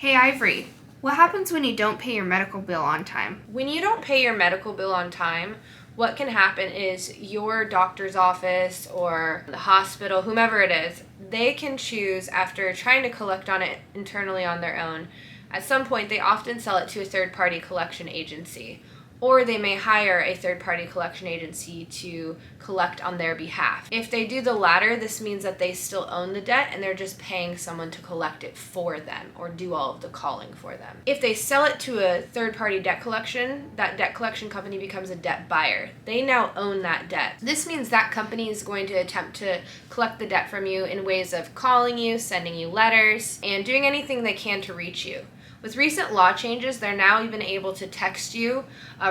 Hey Ivory, what happens when you don't pay your medical bill on time? When you don't pay your medical bill on time, what can happen is your doctor's office or the hospital, whomever it is, they can choose, after trying to collect on it internally on their own, at some point they often sell it to a third-party collection agency. Or they may hire a third-party collection agency to collect on their behalf. If they do the latter, this means that they still own the debt and they're just paying someone to collect it for them or do all of the calling for them. If they sell it to a third-party debt collection, that debt collection company becomes a debt buyer. They now own that debt. This means that company is going to attempt to collect the debt from you in ways of calling you, sending you letters, and doing anything they can to reach you. With recent law changes, they're now even able to text you,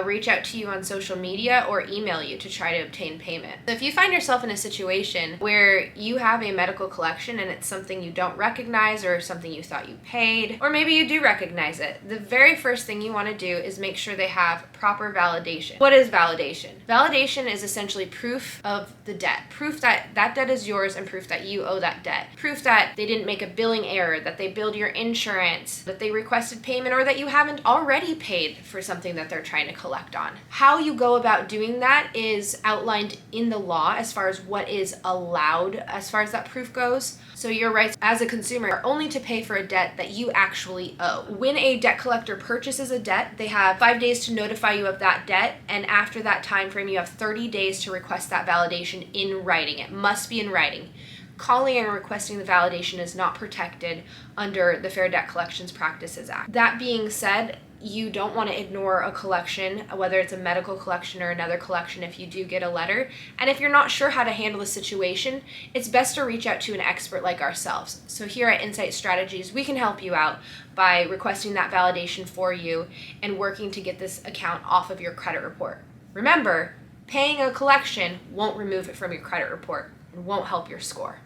reach out to you on social media, or email you to try to obtain payment. So if you find yourself in a situation where you have a medical collection and it's something you don't recognize or something you thought you paid, or maybe you do recognize it, the very first thing you want to do is make sure they have proper validation. What is validation? Validation is essentially proof of the debt. Proof that that debt is yours and proof that you owe that debt. Proof that they didn't make a billing error, that they billed your insurance, that they requested payment, or that you haven't already paid for something that they're trying to collect on. How you go about doing that is outlined in the law as far as what is allowed as far as that proof goes. So your rights as a consumer are only to pay for a debt that you actually owe. When a debt collector purchases a debt, they have 5 days to notify you of that debt, and after that time frame you have 30 days to request that validation in writing. It must be in writing. Calling and requesting the validation is not protected under the Fair Debt Collections Practices Act. That being said, you don't want to ignore a collection, whether it's a medical collection or another collection, if you do get a letter. And if you're not sure how to handle the situation, it's best to reach out to an expert like ourselves. So here at Insight Strategies, we can help you out by requesting that validation for you and working to get this account off of your credit report. Remember, paying a collection won't remove it from your credit report and won't help your score.